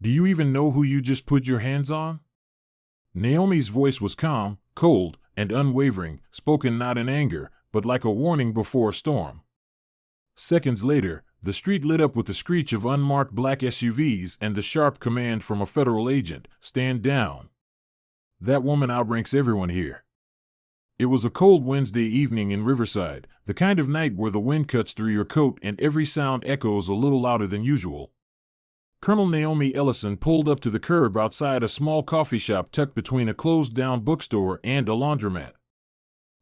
Do you even know who you just put your hands on? Naomi's voice was calm, cold, and unwavering, spoken not in anger, but like a warning before a storm. Seconds later, the street lit up with the screech of unmarked black SUVs and the sharp command from a federal agent, "Stand down. That woman outranks everyone here." It was a cold Wednesday evening in Riverside, the kind of night where the wind cuts through your coat and every sound echoes a little louder than usual. Colonel Naomi Ellison pulled up to the curb outside a small coffee shop tucked between a closed-down bookstore and a laundromat.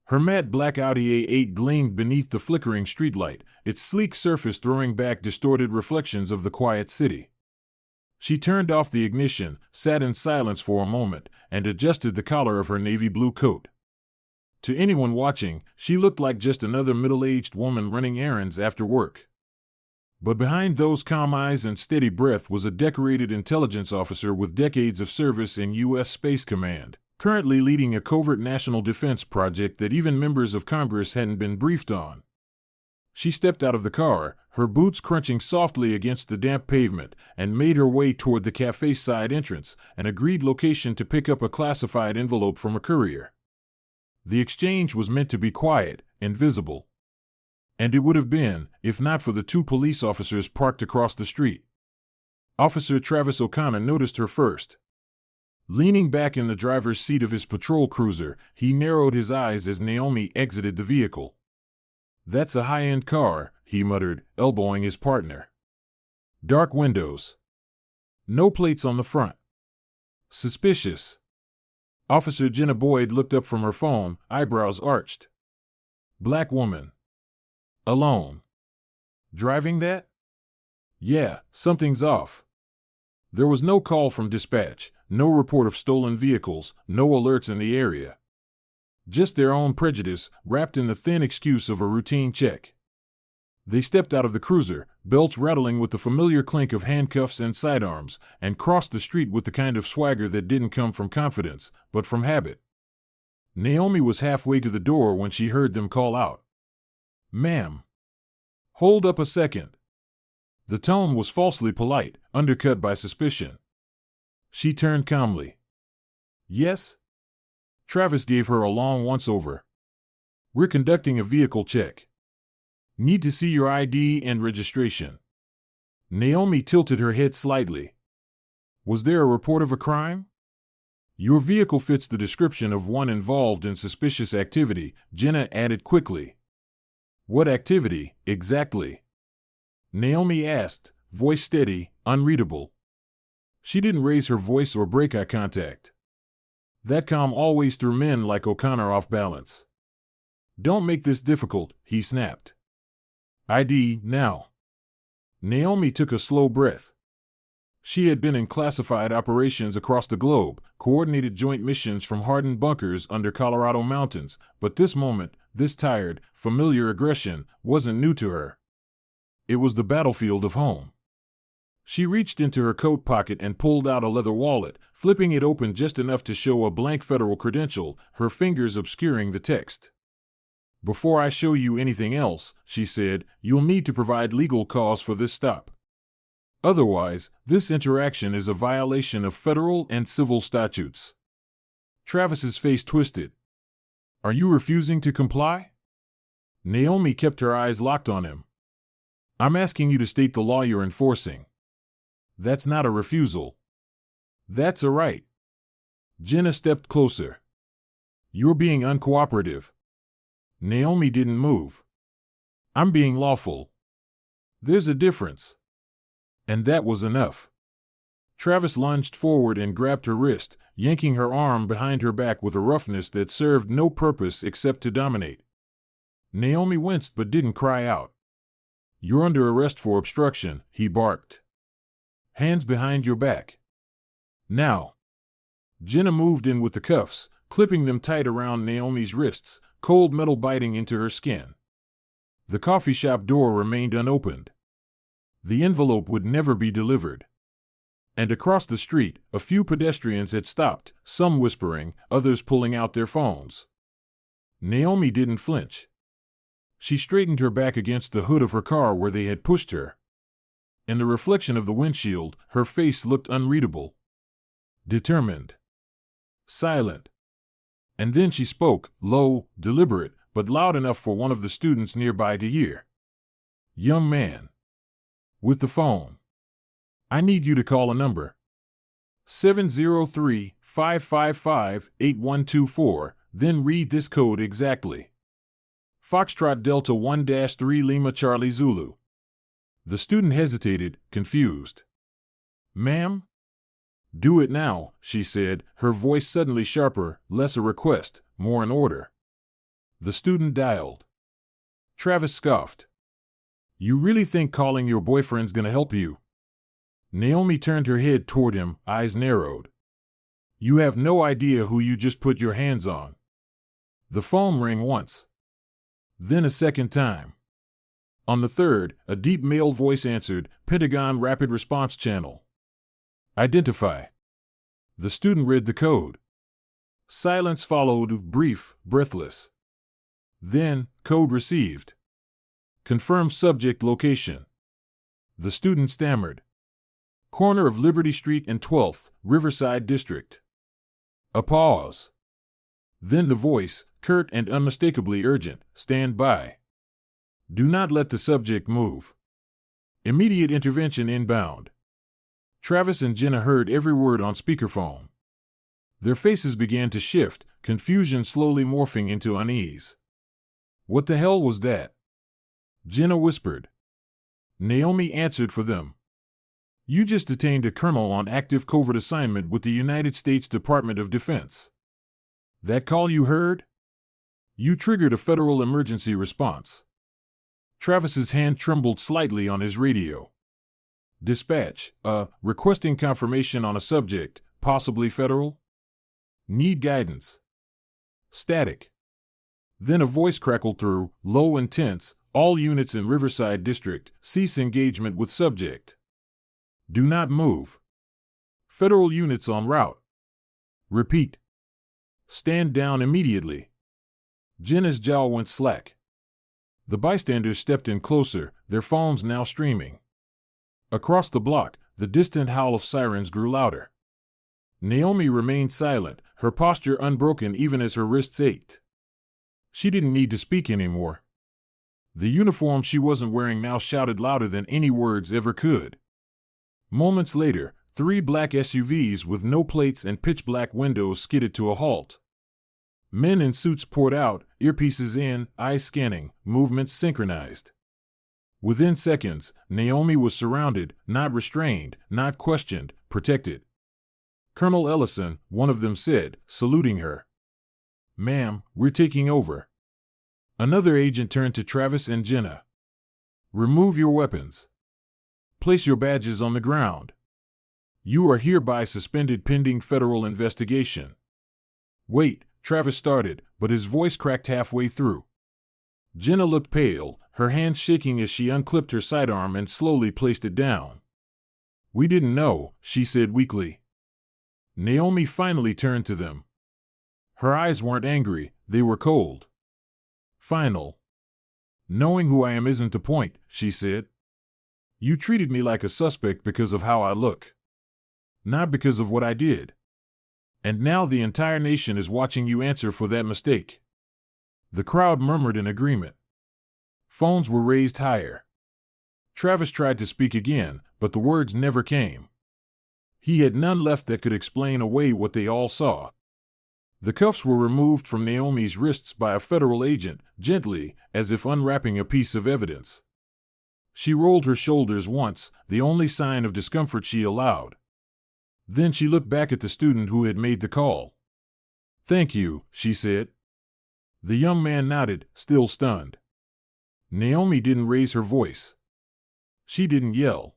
Her matte black Audi A8 gleamed beneath the flickering streetlight, its sleek surface throwing back distorted reflections of the quiet city. She turned off the ignition, sat in silence for a moment, and adjusted the collar of her navy blue coat. To anyone watching, she looked like just another middle-aged woman running errands after work. But behind those calm eyes and steady breath was a decorated intelligence officer with decades of service in U.S. Space Command, currently leading a covert national defense project that even members of Congress hadn't been briefed on. She stepped out of the car, her boots crunching softly against the damp pavement, and made her way toward the cafe's side entrance, an agreed location to pick up a classified envelope from a courier. The exchange was meant to be quiet, invisible. And it would have been, if not for the two police officers parked across the street. Officer Travis O'Connor noticed her first. Leaning back in the driver's seat of his patrol cruiser, he narrowed his eyes as Naomi exited the vehicle. "That's a high-end car," he muttered, elbowing his partner. "Dark windows. No plates on the front. Suspicious." Officer Jenna Boyd looked up from her phone, eyebrows arched. "Black woman. Alone. Driving that? Yeah, something's off." There was no call from dispatch, no report of stolen vehicles, no alerts in the area. Just their own prejudice, wrapped in the thin excuse of a routine check. They stepped out of the cruiser, belts rattling with the familiar clink of handcuffs and sidearms, and crossed the street with the kind of swagger that didn't come from confidence, but from habit. Naomi was halfway to the door when she heard them call out. "Ma'am." "Hold up a second." The tone was falsely polite, undercut by suspicion. She turned calmly. "Yes?" Travis gave her a long once-over. "We're conducting a vehicle check. Need to see your ID and registration." Naomi tilted her head slightly. "Was there a report of a crime?" "Your vehicle fits the description of one involved in suspicious activity," Jenna added quickly. "What activity, exactly?" Naomi asked, voice steady, unreadable. She didn't raise her voice or break eye contact. That calm always threw men like O'Connor off balance. "Don't make this difficult," he snapped. "ID, now." Naomi took a slow breath. She had been in classified operations across the globe, coordinated joint missions from hardened bunkers under Colorado mountains, but this moment, this tired, familiar aggression, wasn't new to her. It was the battlefield of home. She reached into her coat pocket and pulled out a leather wallet, flipping it open just enough to show a blank federal credential, her fingers obscuring the text. "Before I show you anything else," she said, "you'll need to provide legal cause for this stop. Otherwise, this interaction is a violation of federal and civil statutes." Travis's face twisted. "Are you refusing to comply?" Naomi kept her eyes locked on him. "I'm asking you to state the law you're enforcing." "That's not a refusal." "That's a right." Jenna stepped closer. "You're being uncooperative." Naomi didn't move. "I'm being lawful." "There's a difference." And that was enough. Travis lunged forward and grabbed her wrist, yanking her arm behind her back with a roughness that served no purpose except to dominate. Naomi winced but didn't cry out. "You're under arrest for obstruction," he barked. "Hands behind your back. Now." Jenna moved in with the cuffs, clipping them tight around Naomi's wrists, cold metal biting into her skin. The coffee shop door remained unopened. The envelope would never be delivered. And across the street, a few pedestrians had stopped, some whispering, others pulling out their phones. Naomi didn't flinch. She straightened her back against the hood of her car where they had pushed her. In the reflection of the windshield, her face looked unreadable. Determined. Silent. And then she spoke, low, deliberate, but loud enough for one of the students nearby to hear. Young man. With the phone. I need you to call a number. 703-555-8124, then read this code exactly. Foxtrot Delta 1-3 Lima Charlie Zulu. The student hesitated, confused. Ma'am? Do it now, she said, her voice suddenly sharper, less a request, more an order. The student dialed. Travis scoffed. You really think calling your boyfriend's gonna help you? Naomi turned her head toward him, eyes narrowed. You have no idea who you just put your hands on. The phone rang once. Then a second time. On the third, a deep male voice answered, Pentagon Rapid Response Channel. Identify. The student read the code. Silence followed, brief, breathless. Then, code received. Confirm subject location. The student stammered. Corner of Liberty Street and 12th, Riverside District. A pause. Then the voice, curt and unmistakably urgent, stand by. Do not let the subject move. Immediate intervention inbound. Travis and Jenna heard every word on speakerphone. Their faces began to shift, confusion slowly morphing into unease. What the hell was that? Jenna whispered. Naomi answered for them. You just detained a colonel on active covert assignment with the United States Department of Defense. That call you heard? You triggered a federal emergency response. Travis's hand trembled slightly on his radio. Dispatch, requesting confirmation on a subject, possibly federal? Need guidance. Static. Then a voice crackled through, low and tense, all units in Riverside District, cease engagement with subject. Do not move. Federal units en route. Repeat. Stand down immediately. Jenna's jaw went slack. The bystanders stepped in closer, their phones now streaming. Across the block, the distant howl of sirens grew louder. Naomi remained silent, her posture unbroken even as her wrists ached. She didn't need to speak anymore. The uniform she wasn't wearing now shouted louder than any words ever could. Moments later, 3 black SUVs with no plates and pitch-black windows skidded to a halt. Men in suits poured out, earpieces in, eyes scanning, movements synchronized. Within seconds, Naomi was surrounded, not restrained, not questioned, protected. Colonel Ellison, one of them said, saluting her. Ma'am, we're taking over. Another agent turned to Travis and Jenna. Remove your weapons. Place your badges on the ground. You are hereby suspended pending federal investigation. Wait, Travis started, but his voice cracked halfway through. Jenna looked pale, her hands shaking as she unclipped her sidearm and slowly placed it down. We didn't know, she said weakly. Naomi finally turned to them. Her eyes weren't angry, they were cold. Final. Knowing who I am isn't the point, she said. You treated me like a suspect because of how I look. Not because of what I did. And now the entire nation is watching you answer for that mistake. The crowd murmured in agreement. Phones were raised higher. Travis tried to speak again, but the words never came. He had none left that could explain away what they all saw. The cuffs were removed from Naomi's wrists by a federal agent, gently, as if unwrapping a piece of evidence. She rolled her shoulders once, the only sign of discomfort she allowed. Then she looked back at the student who had made the call. Thank you, she said. The young man nodded, still stunned. Naomi didn't raise her voice. She didn't yell.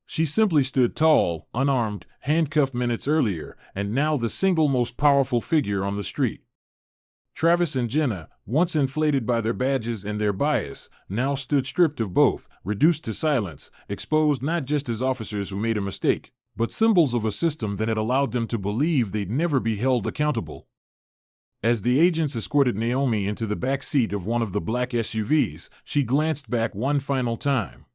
She simply stood tall, unarmed, handcuffed minutes earlier, and now the single most powerful figure on the street. Travis and Jenna, once inflated by their badges and their bias, now stood stripped of both, reduced to silence, exposed not just as officers who made a mistake, but symbols of a system that had allowed them to believe they'd never be held accountable. As the agents escorted Naomi into the back seat of one of the black SUVs, she glanced back one final time.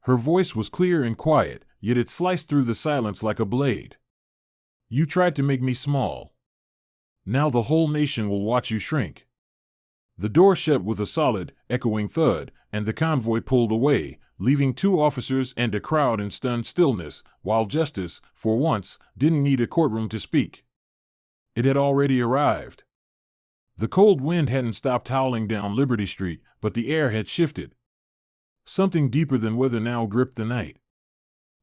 Her voice was clear and quiet, yet it sliced through the silence like a blade. You tried to make me small. Now the whole nation will watch you shrink. The door shut with a solid, echoing thud, and the convoy pulled away, leaving 2 officers and a crowd in stunned stillness, while justice, for once, didn't need a courtroom to speak. It had already arrived. The cold wind hadn't stopped howling down Liberty Street, but the air had shifted. Something deeper than weather now gripped the night.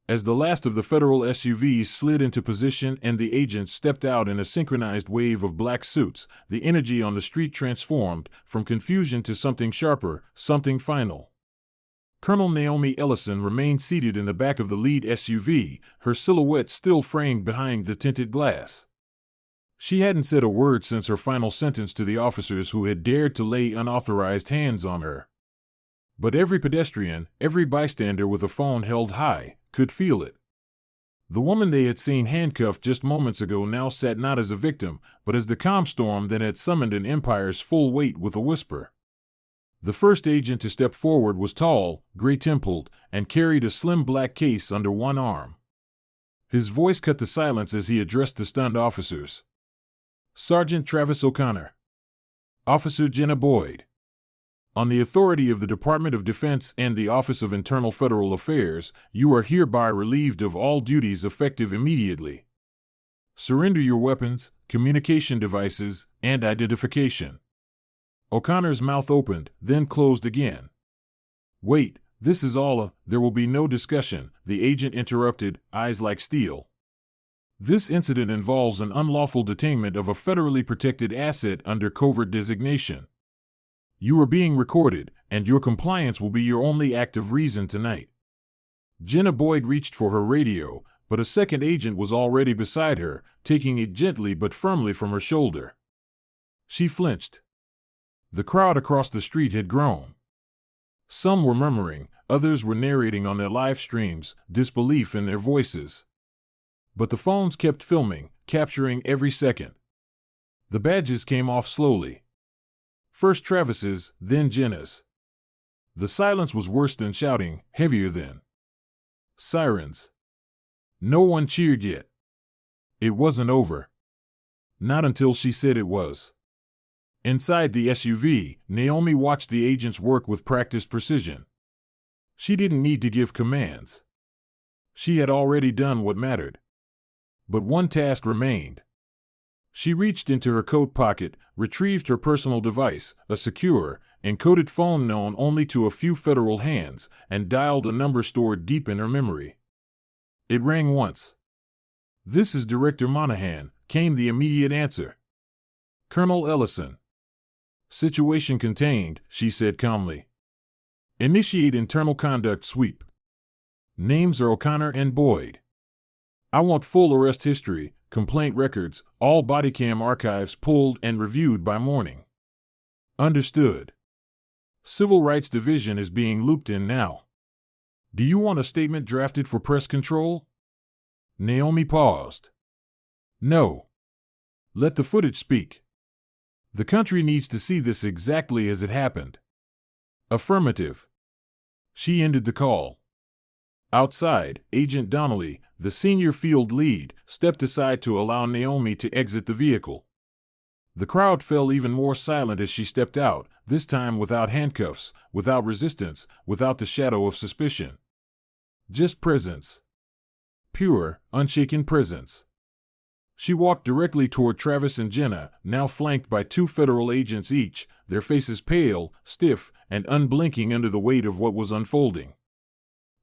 As the last of the federal SUVs slid into position and the agents stepped out in a synchronized wave of black suits, the energy on the street transformed, from confusion to something sharper, something final. Colonel Naomi Ellison remained seated in the back of the lead SUV, her silhouette still framed behind the tinted glass. She hadn't said a word since her final sentence to the officers who had dared to lay unauthorized hands on her. But every pedestrian, every bystander with a phone held high, could feel it. The woman they had seen handcuffed just moments ago now sat not as a victim, but as the calm storm that had summoned an empire's full weight with a whisper. The first agent to step forward was tall, gray-templed, and carried a slim black case under one arm. His voice cut the silence as he addressed the stunned officers. Sergeant Travis O'Connor. Officer Jenna Boyd. On the authority of the Department of Defense and the Office of Internal Federal Affairs, you are hereby relieved of all duties effective immediately. Surrender your weapons, communication devices, and identification. O'Connor's mouth opened, then closed again. Wait, this is all there will be no discussion, the agent interrupted, eyes like steel. This incident involves an unlawful detainment of a federally protected asset under covert designation. You are being recorded, and your compliance will be your only act of reason tonight. Jenna Boyd reached for her radio, but a second agent was already beside her, taking it gently but firmly from her shoulder. She flinched. The crowd across the street had grown. Some were murmuring, others were narrating on their live streams, disbelief in their voices. But the phones kept filming, capturing every second. The badges came off slowly. First Travis's, then Jenna's. The silence was worse than shouting, heavier than sirens. No one cheered yet. It wasn't over. Not until she said it was. Inside the SUV, Naomi watched the agents work with practiced precision. She didn't need to give commands. She had already done what mattered. But one task remained. She reached into her coat pocket, retrieved her personal device, a secure, encoded phone known only to a few federal hands, and dialed a number stored deep in her memory. It rang once. "This is Director Monahan," came the immediate answer. "Colonel Ellison." "Situation contained," she said calmly. "Initiate internal conduct sweep. Names are O'Connor and Boyd. I want full arrest history, complaint records, all body cam archives pulled and reviewed by morning." "Understood. Civil Rights Division is being looped in now. Do you want a statement drafted for press control?" Naomi paused. "No. Let the footage speak. The country needs to see this exactly as it happened." "Affirmative." She ended the call. Outside, Agent Donnelly, the senior field lead, stepped aside to allow Naomi to exit the vehicle. The crowd fell even more silent as she stepped out, this time without handcuffs, without resistance, without the shadow of suspicion. Just presence. Pure, unshaken presence. She walked directly toward Travis and Jenna, now flanked by 2 federal agents each, their faces pale, stiff, and unblinking under the weight of what was unfolding.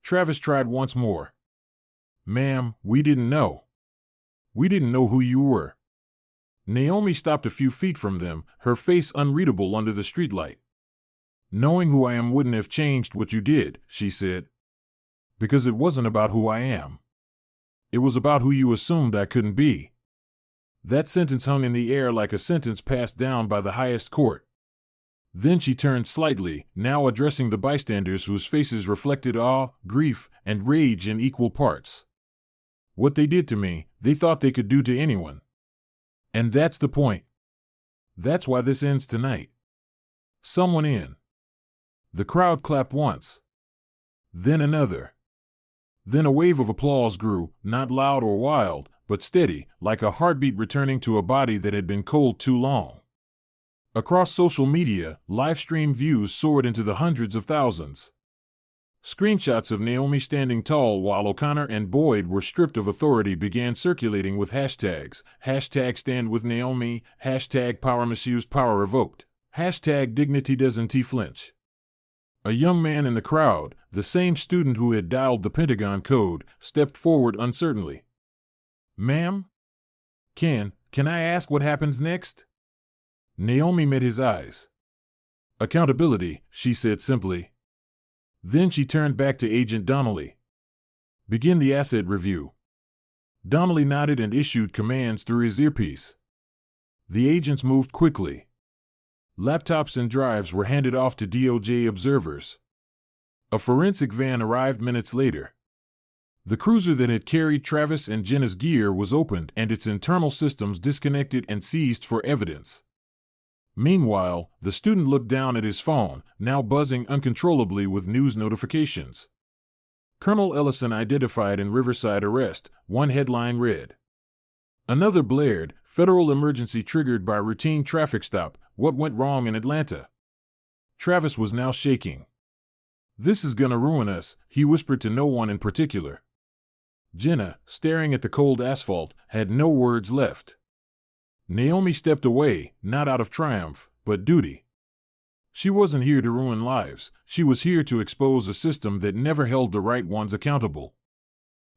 Travis tried once more. "Ma'am, we didn't know. We didn't know who you were." Naomi stopped a few feet from them, her face unreadable under the streetlight. "Knowing who I am wouldn't have changed what you did," she said. "Because it wasn't about who I am. It was about who you assumed I couldn't be." That sentence hung in the air like a sentence passed down by the highest court. Then she turned slightly, now addressing the bystanders whose faces reflected awe, grief, and rage in equal parts. "What they did to me, they thought they could do to anyone. And that's the point. That's why this ends tonight. Someone in." The crowd clapped once. Then another. Then a wave of applause grew, not loud or wild, but steady, like a heartbeat returning to a body that had been cold too long. Across social media, live stream views soared into the hundreds of thousands. Screenshots of Naomi standing tall while O'Connor and Boyd were stripped of authority began circulating with hashtags. Hashtag stand with Naomi, hashtag power misused, power revoked, hashtag dignity doesn't flinch. A young man in the crowd, the same student who had dialed the Pentagon code, stepped forward uncertainly. "Ma'am? Can I ask what happens next?" Naomi met his eyes. "Accountability," she said simply. Then she turned back to Agent Donnelly. "Begin the asset review." Donnelly nodded and issued commands through his earpiece. The agents moved quickly. Laptops and drives were handed off to DOJ observers. A forensic van arrived minutes later. The cruiser that had carried Travis and Jenna's gear was opened and its internal systems disconnected and seized for evidence. Meanwhile, the student looked down at his phone, now buzzing uncontrollably with news notifications. Colonel Ellison identified in Riverside arrest, one headline read. Another blared, federal emergency triggered by routine traffic stop, what went wrong in Atlanta? Travis was now shaking. "This is gonna ruin us," he whispered to no one in particular. Jenna, staring at the cold asphalt, had no words left. Naomi stepped away, not out of triumph, but duty. She wasn't here to ruin lives, she was here to expose a system that never held the right ones accountable.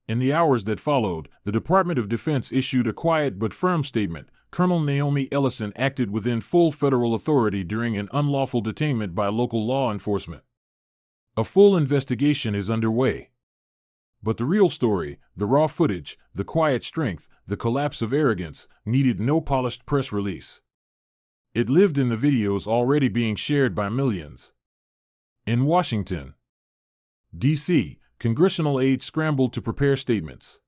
In the hours that followed, the Department of Defense issued a quiet but firm statement. Colonel Naomi Ellison acted within full federal authority during an unlawful detainment by local law enforcement. A full investigation is underway. But the real story, the raw footage, the quiet strength, the collapse of arrogance, needed no polished press release. It lived in the videos already being shared by millions. In Washington, D.C., congressional aides scrambled to prepare statements.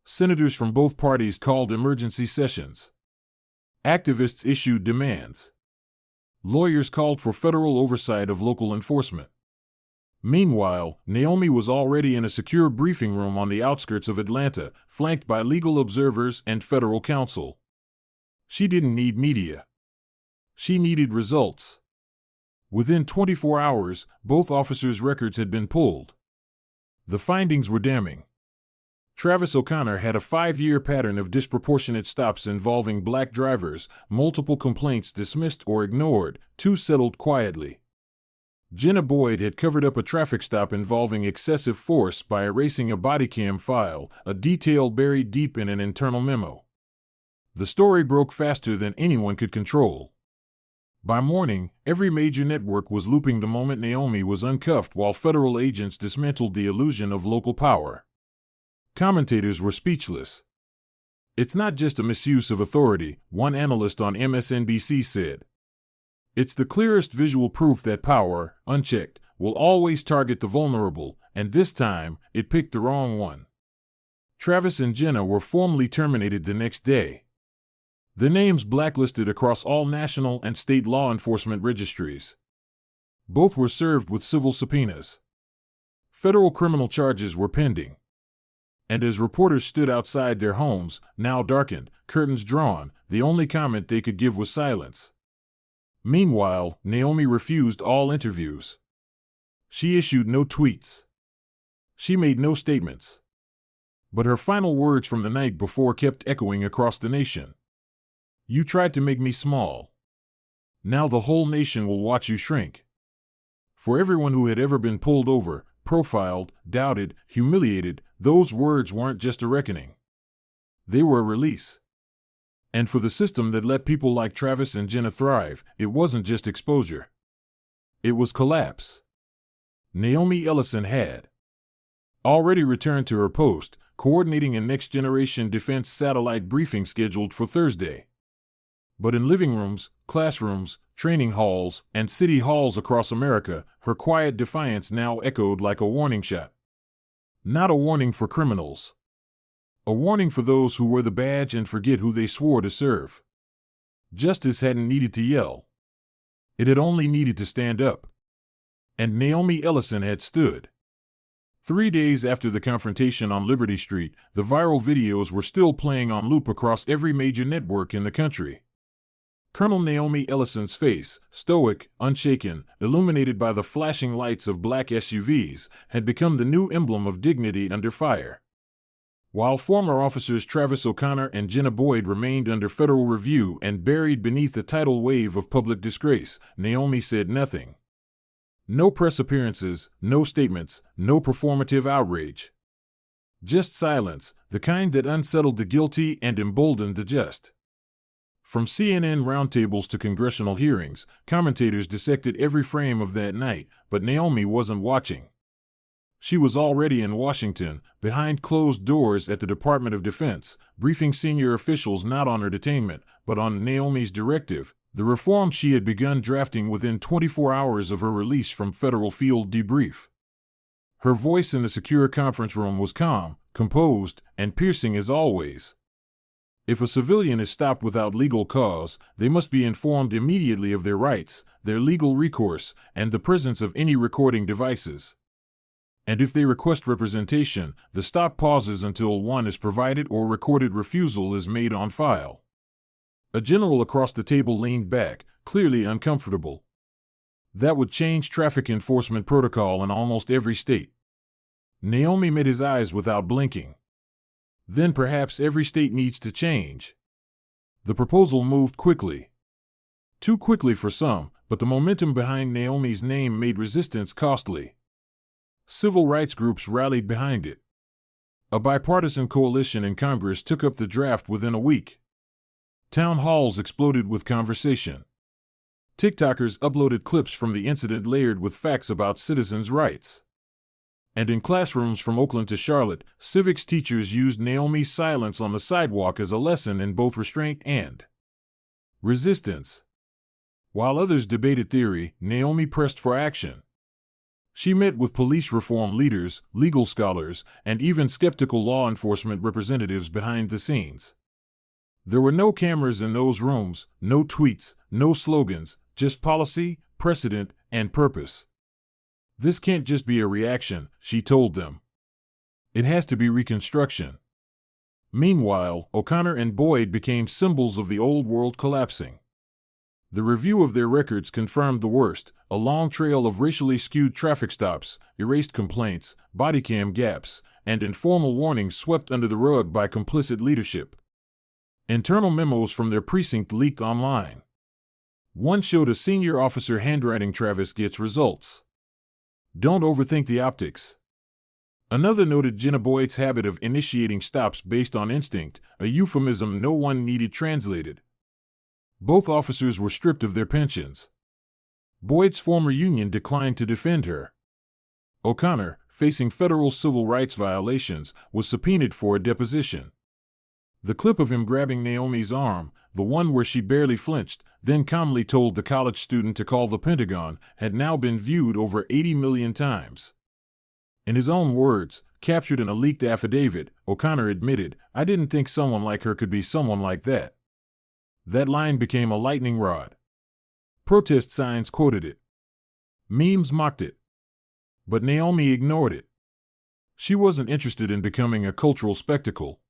Senators from both parties called emergency sessions. Activists issued demands. Lawyers called for federal oversight of local enforcement. Meanwhile, Naomi was already in a secure briefing room on the outskirts of Atlanta, flanked by legal observers and federal counsel. She didn't need media. She needed results. Within 24 hours, both officers' records had been pulled. The findings were damning. Travis O'Connor had a 5-year pattern of disproportionate stops involving black drivers, multiple complaints dismissed or ignored, 2 settled quietly. Jenna Boyd had covered up a traffic stop involving excessive force by erasing a body cam file, a detail buried deep in an internal memo. The story broke faster than anyone could control. By morning, every major network was looping the moment Naomi was uncuffed while federal agents dismantled the illusion of local power. Commentators were speechless. "It's not just a misuse of authority," one analyst on MSNBC said. "It's the clearest visual proof that power, unchecked, will always target the vulnerable, and this time, it picked the wrong one." Travis and Jenna were formally terminated the next day. Their names blacklisted across all national and state law enforcement registries. Both were served with civil subpoenas. Federal criminal charges were pending. And as reporters stood outside their homes, now darkened, curtains drawn, the only comment they could give was silence. Meanwhile, Naomi refused all interviews. She issued no tweets. She made no statements. But her final words from the night before kept echoing across the nation. "You tried to make me small. Now the whole nation will watch you shrink." For everyone who had ever been pulled over, profiled, doubted, humiliated, those words weren't just a reckoning. They were a release. And for the system that let people like Travis and Jenna thrive, it wasn't just exposure. It was collapse. Naomi Ellison had already returned to her post, coordinating a next-generation defense satellite briefing scheduled for Thursday. But in living rooms, classrooms, training halls, and city halls across America, her quiet defiance now echoed like a warning shot. Not a warning for criminals. A warning for those who wear the badge and forget who they swore to serve. Justice hadn't needed to yell. It had only needed to stand up. And Naomi Ellison had stood. 3 days after the confrontation on Liberty Street, the viral videos were still playing on loop across every major network in the country. Colonel Naomi Ellison's face, stoic, unshaken, illuminated by the flashing lights of black SUVs, had become the new emblem of dignity under fire. While former officers Travis O'Connor and Jenna Boyd remained under federal review and buried beneath a tidal wave of public disgrace, Naomi said nothing. No press appearances, no statements, no performative outrage. Just silence, the kind that unsettled the guilty and emboldened the just. From CNN roundtables to congressional hearings, commentators dissected every frame of that night, but Naomi wasn't watching. She was already in Washington, behind closed doors at the Department of Defense, briefing senior officials not on her detainment, but on Naomi's directive, the reform she had begun drafting within 24 hours of her release from federal field debrief. Her voice in the secure conference room was calm, composed, and piercing as always. If a civilian is stopped without legal cause, they must be informed immediately of their rights, their legal recourse, and the presence of any recording devices. And if they request representation, the stop pauses until one is provided or recorded refusal is made on file. A general across the table leaned back, clearly uncomfortable. That would change traffic enforcement protocol in almost every state. Naomi met his eyes without blinking. Then perhaps every state needs to change. The proposal moved quickly. Too quickly for some, but the momentum behind Naomi's name made resistance costly. Civil rights groups rallied behind it. A bipartisan coalition in Congress took up the draft within a week. Town halls exploded with conversation. TikTokers uploaded clips from the incident layered with facts about citizens' rights. And in classrooms from Oakland to Charlotte, civics teachers used Naomi's silence on the sidewalk as a lesson in both restraint and resistance. While others debated theory, Naomi pressed for action. She met with police reform leaders, legal scholars, and even skeptical law enforcement representatives behind the scenes. There were no cameras in those rooms, no tweets, no slogans, just policy, precedent, and purpose. This can't just be a reaction, she told them. It has to be reconstruction. Meanwhile, O'Connor and Boyd became symbols of the old world collapsing. The review of their records confirmed the worst, a long trail of racially skewed traffic stops, erased complaints, body cam gaps, and informal warnings swept under the rug by complicit leadership. Internal memos from their precinct leaked online. One showed a senior officer handwriting Travis gets results. Don't overthink the optics. Another noted Jenna Boyd's habit of initiating stops based on instinct, a euphemism no one needed translated. Both officers were stripped of their pensions. Boyd's former union declined to defend her. O'Connor, facing federal civil rights violations, was subpoenaed for a deposition. The clip of him grabbing Naomi's arm, the one where she barely flinched, then calmly told the college student to call the Pentagon, had now been viewed over 80 million times. In his own words, captured in a leaked affidavit, O'Connor admitted, "I didn't think someone like her could be someone like that." That line became a lightning rod. Protest signs quoted it. Memes mocked it. But Naomi ignored it. She wasn't interested in becoming a cultural spectacle.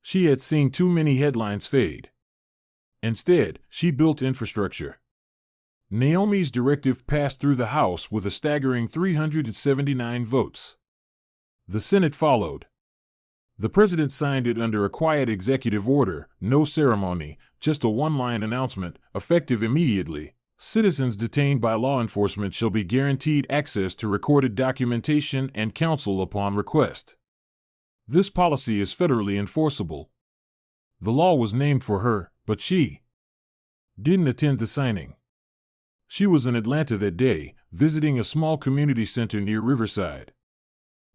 She had seen too many headlines fade. Instead, she built infrastructure. Naomi's directive passed through the House with a staggering 379 votes. The Senate followed. The president signed it under a quiet executive order, no ceremony, just a one-line announcement, effective immediately. Citizens detained by law enforcement shall be guaranteed access to recorded documentation and counsel upon request. This policy is federally enforceable. The law was named for her, but she didn't attend the signing. She was in Atlanta that day, visiting a small community center near Riverside.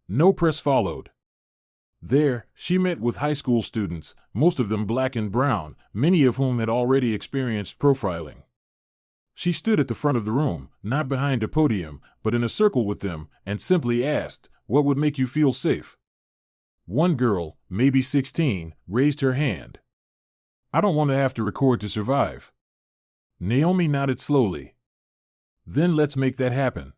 No press followed. There, she met with high school students, most of them black and brown, many of whom had already experienced profiling. She stood at the front of the room, not behind a podium, but in a circle with them, and simply asked, "What would make you feel safe?" One girl, maybe 16, raised her hand. "I don't want to have to record to survive." Naomi nodded slowly. "Then let's make that happen."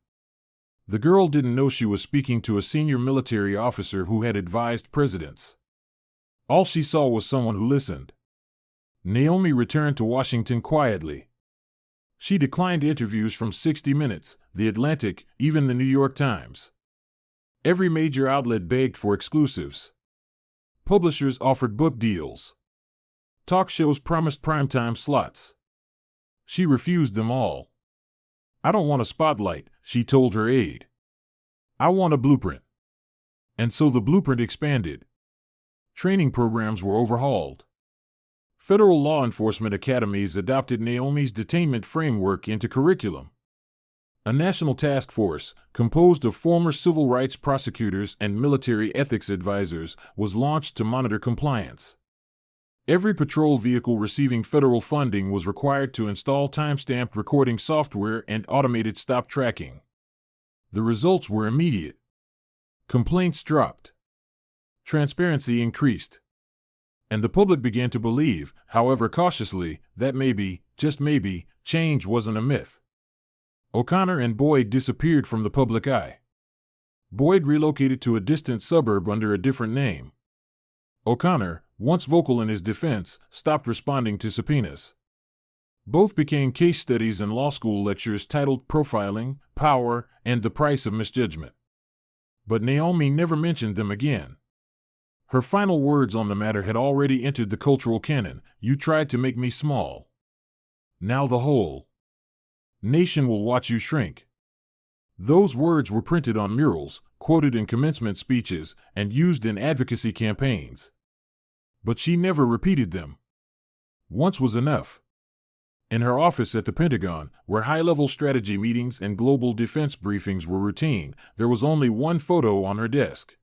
The girl didn't know she was speaking to a senior military officer who had advised presidents. All she saw was someone who listened. Naomi returned to Washington quietly. She declined interviews from 60 Minutes, The Atlantic, even the New York Times. Every major outlet begged for exclusives. Publishers offered book deals. Talk shows promised primetime slots. She refused them all. "I don't want a spotlight," she told her aide. "I want a blueprint." And so the blueprint expanded. Training programs were overhauled. Federal law enforcement academies adopted Naomi's detainment framework into curriculum. A national task force, composed of former civil rights prosecutors and military ethics advisors, was launched to monitor compliance. Every patrol vehicle receiving federal funding was required to install timestamped recording software and automated stop tracking. The results were immediate. Complaints dropped. Transparency increased. And the public began to believe, however cautiously, that maybe, just maybe, change wasn't a myth. O'Connor and Boyd disappeared from the public eye. Boyd relocated to a distant suburb under a different name. O'Connor, once vocal in his defense, stopped responding to subpoenas. Both became case studies in law school lectures titled Profiling, Power, and the Price of Misjudgment. But Naomi never mentioned them again. Her final words on the matter had already entered the cultural canon: "You tried to make me small. Now the whole nation will watch you shrink." Those words were printed on murals, quoted in commencement speeches, and used in advocacy campaigns. But she never repeated them. Once was enough. In her office at the Pentagon, where high-level strategy meetings and global defense briefings were routine, there was only one photo on her desk.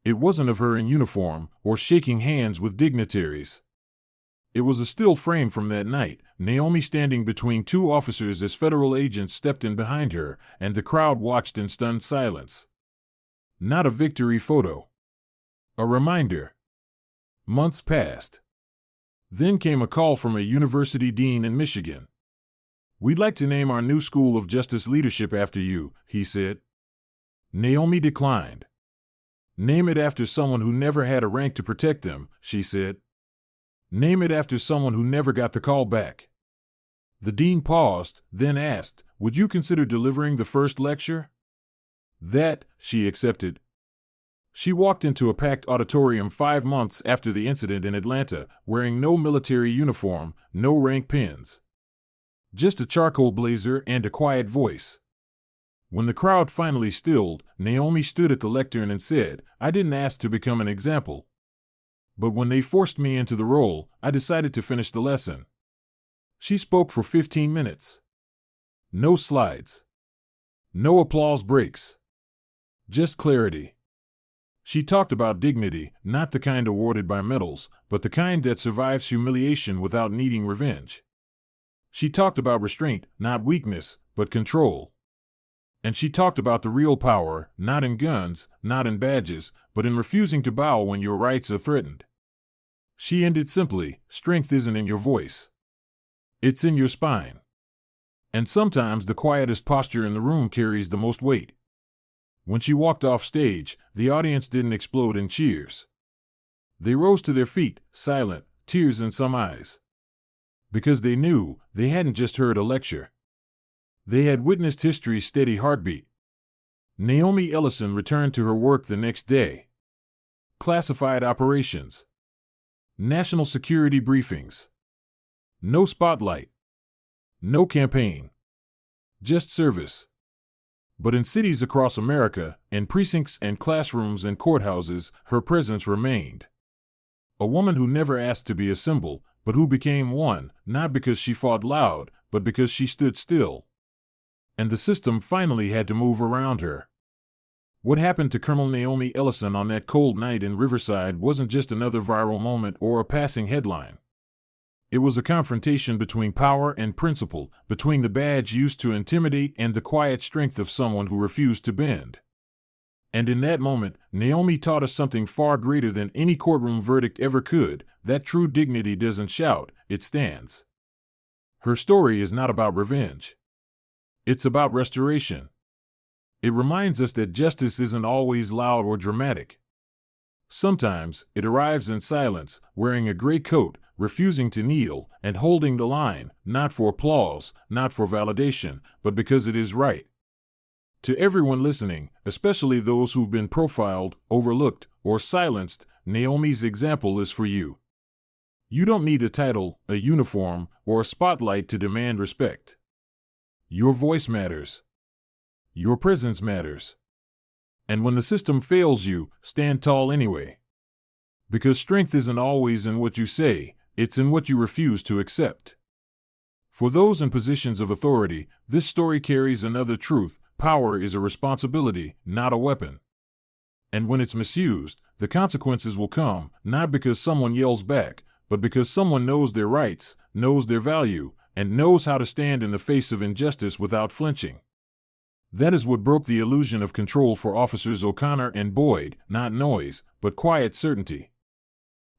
It wasn't of her in uniform or shaking hands with dignitaries. It was a still frame from that night, Naomi standing between two officers as federal agents stepped in behind her, and the crowd watched in stunned silence. Not a victory photo. A reminder. Months passed. Then came a call from a university dean in Michigan. "We'd like to name our new School of Justice Leadership after you," he said. Naomi declined. "Name it after someone who never had a rank to protect them," she said. "Name it after someone who never got the call back." The dean paused, then asked, "Would you consider delivering the first lecture?" "That," she accepted. She walked into a packed auditorium 5 months after the incident in Atlanta, wearing no military uniform, no rank pins. Just a charcoal blazer and a quiet voice. When the crowd finally stilled, Naomi stood at the lectern and said, "I didn't ask to become an example. But when they forced me into the role, I decided to finish the lesson." She spoke for 15 minutes. No slides. No applause breaks. Just clarity. She talked about dignity, not the kind awarded by medals, but the kind that survives humiliation without needing revenge. She talked about restraint, not weakness, but control. And she talked about the real power, not in guns, not in badges, but in refusing to bow when your rights are threatened. She ended simply, "Strength isn't in your voice. It's in your spine." And sometimes the quietest posture in the room carries the most weight. When she walked off stage, the audience didn't explode in cheers. They rose to their feet, silent, tears in some eyes. Because they knew they hadn't just heard a lecture. They had witnessed history's steady heartbeat. Naomi Ellison returned to her work the next day. Classified operations. National security briefings. No spotlight. No campaign. Just service. But in cities across America, in precincts and classrooms and courthouses, her presence remained. A woman who never asked to be a symbol, but who became one, not because she fought loud, but because she stood still. And the system finally had to move around her. What happened to Colonel Naomi Ellison on that cold night in Riverside wasn't just another viral moment or a passing headline. It was a confrontation between power and principle, between the badge used to intimidate and the quiet strength of someone who refused to bend. And in that moment, Naomi taught us something far greater than any courtroom verdict ever could, that true dignity doesn't shout, it stands. Her story is not about revenge. It's about restoration. It reminds us that justice isn't always loud or dramatic. Sometimes it arrives in silence, wearing a gray coat, refusing to kneel, and holding the line, not for applause, not for validation, but because it is right. To everyone listening, especially those who've been profiled, overlooked, or silenced, Naomi's example is for you. You don't need a title, a uniform, or a spotlight to demand respect. Your voice matters. Your presence matters. And when the system fails you, stand tall anyway. Because strength isn't always in what you say, it's in what you refuse to accept. For those in positions of authority, this story carries another truth: power is a responsibility, not a weapon. And when it's misused, the consequences will come, not because someone yells back, but because someone knows their rights, knows their value, and knows how to stand in the face of injustice without flinching. That is what broke the illusion of control for Officers O'Connor and Boyd, not noise, but quiet certainty.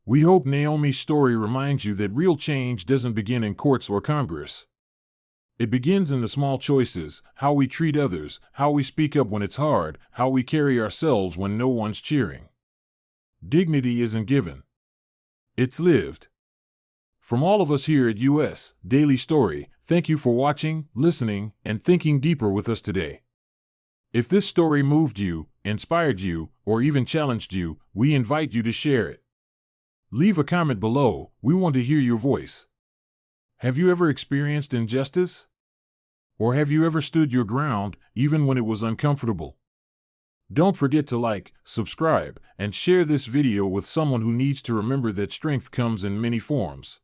We hope Naomi's story reminds you that real change doesn't begin in courts or Congress. It begins in the small choices: how we treat others, how we speak up when it's hard, how we carry ourselves when no one's cheering. Dignity isn't given. It's lived. From all of us here at U.S. Daily Story, thank you for watching, listening, and thinking deeper with us today. If this story moved you, inspired you, or even challenged you, we invite you to share it. Leave a comment below. We want to hear your voice. Have you ever experienced injustice? Or have you ever stood your ground, even when it was uncomfortable? Don't forget to like, subscribe, and share this video with someone who needs to remember that strength comes in many forms.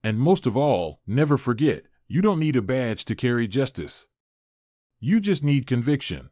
And most of all, never forget, you don't need a badge to carry justice. You just need conviction.